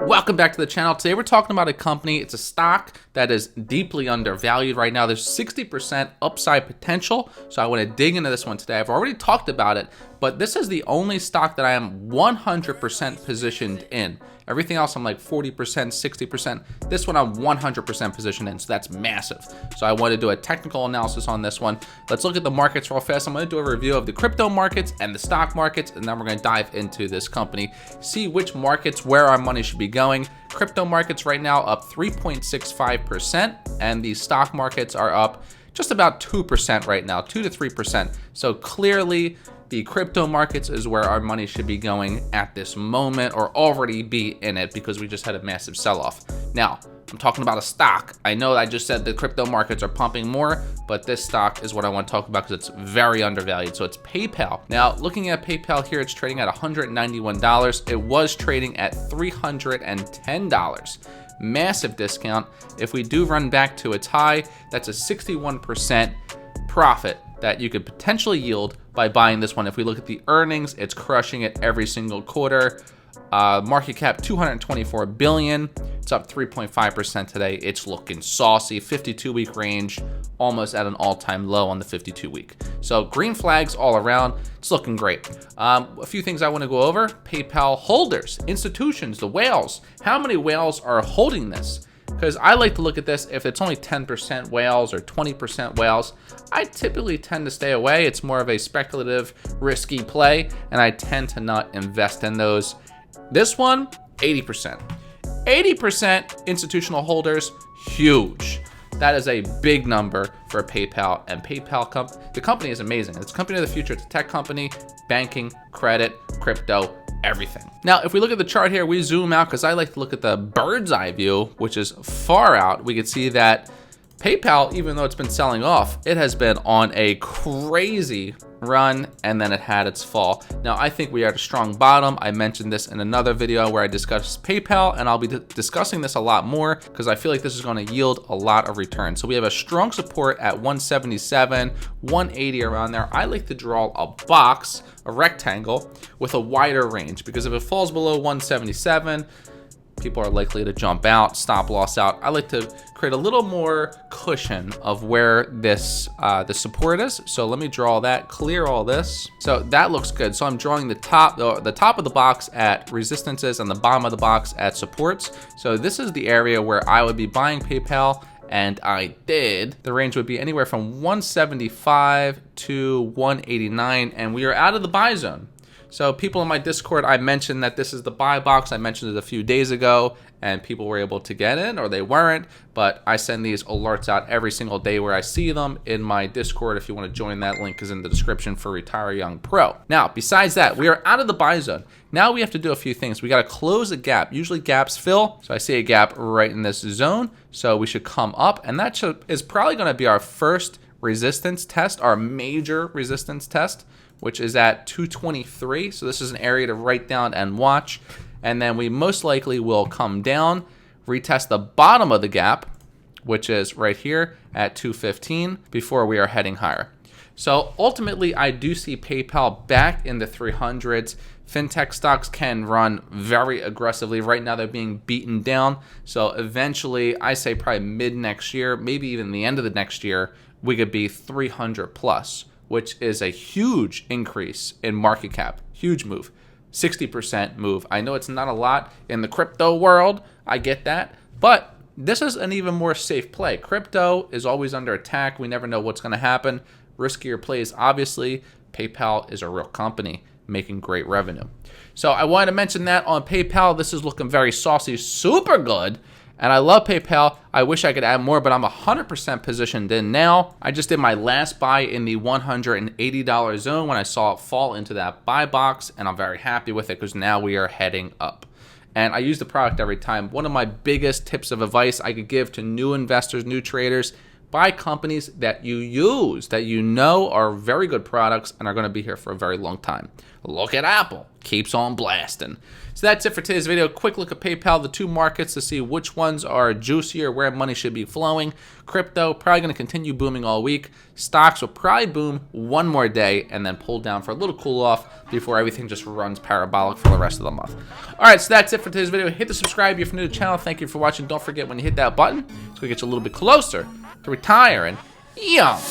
Welcome back to the channel. Today we're talking about a company. It's a stock that is deeply undervalued right now. There's 60% upside potential. So I want to dig into this one today. I've already talked about it, but this is the only stock that I am 100% positioned in. Everything else I'm like 40%, 60%. This one I'm 100% positioned in, so that's massive. So I want to do a technical analysis on this one. Let's look at the markets real fast. I'm going to do a review of the crypto markets and the stock markets, and then we're going to dive into this company, see which markets, where our money should be going. Crypto markets right now up 3.65%, and the stock markets are up just about 2% right now, 2 to 3%. So clearly, the crypto markets is where our money should be going at this moment, or already be in it, because we just had a massive sell-off. Now, I'm talking about a stock. I know I just said the crypto markets are pumping more, but this stock is what I want to talk about because it's very undervalued. So it's PayPal. Now, looking at PayPal here, it's trading at $191. It was trading at $310. Massive discount. If we do run back to its high, that's a 61% profit that you could potentially yield by buying this one. If we look at the earnings, it's crushing it every single quarter. Market cap 224 billion. It's up 3.5% today. It's looking saucy. 52-week range, almost at an all-time low on the 52-week. So green flags all around. It's looking great. A few things I want to go over. PayPal holders, institutions, the whales. How many whales are holding this? Because I like to look at this, if it's only 10% whales or 20% whales, I typically tend to stay away. It's more of a speculative, risky play, and I tend to not invest in those. This one, 80%. 80% institutional holders, huge. That is a big number for PayPal, and PayPal, the company is amazing. It's a company of the future. It's a tech company, banking, credit, crypto, everything. Now, if we look at the chart here, we zoom out because I like to look at the bird's eye view, which is far out. We can see that PayPal, even though it's been selling off, it has been on a crazy run, and then it had its fall. Now, I think we are at a strong bottom. I mentioned this in another video where I discussed PayPal, and I'll be discussing this a lot more because I feel like this is going to yield a lot of return. So we have a strong support at 177, 180 around there. I like to draw a box, a rectangle, with a wider range, because if it falls below 177, people are likely to jump out, stop loss out. I like to create a little more cushion of where this the support is. So let me draw that, clear all this. So that looks good. So I'm drawing the top of the box at resistances and the bottom of the box at supports. So this is the area where I would be buying PayPal, and I did. The range would be anywhere from 175 to 189, and we are out of the buy zone. So people in my Discord, I mentioned that this is the buy box. I mentioned it a few days ago, and people were able to get in, or they weren't. But I send these alerts out every single day where I see them in my Discord. If you want to join, that link is in the description for Retire Young Pro. Now, besides that, we are out of the buy zone. Now we have to do a few things. We got to close a gap. Usually gaps fill. So I see a gap right in this zone. So we should come up, and that is probably going to be our first resistance test, our major resistance test, which is at 223. So this is an area to write down and watch. And then we most likely will come down, retest the bottom of the gap, which is right here at 215, before we are heading higher. So ultimately, I do see PayPal back in the 300s. Fintech stocks can run very aggressively. Right now, they're being beaten down. So eventually, I say probably mid next year, maybe even the end of the next year, we could be 300 plus, which is a huge increase in market cap. Huge move. 60% move. I know it's not a lot in the crypto world. I get that. But this is an even more safe play. Crypto is always under attack. We never know what's going to happen. Riskier plays, obviously. PayPal is a real company making great revenue. So I wanted to mention that on PayPal. This is looking very saucy, super good. And I love PayPal. I wish I could add more, but I'm 100% positioned in now. I just did my last buy in the $180 zone when I saw it fall into that buy box, and I'm very happy with it because now we are heading up. And I use the product every time. One of my biggest tips of advice I could give to new investors, new traders, buy companies that you use, that you know are very good products and are going to be here for a very long time. look at Apple. Keeps on blasting. So that's it for today's video. Quick look at PayPal, the two markets to see which ones are juicier, where money should be flowing. Crypto, probably going to continue booming all week. Stocks will probably boom one more day and then pull down for a little cool off before everything just runs parabolic for the rest of the month. All right, so that's it for today's video. Hit the subscribe if you're new to the channel. Thank you for watching. Don't forget when you hit that button, it's going to get you a little bit closer to retiring young.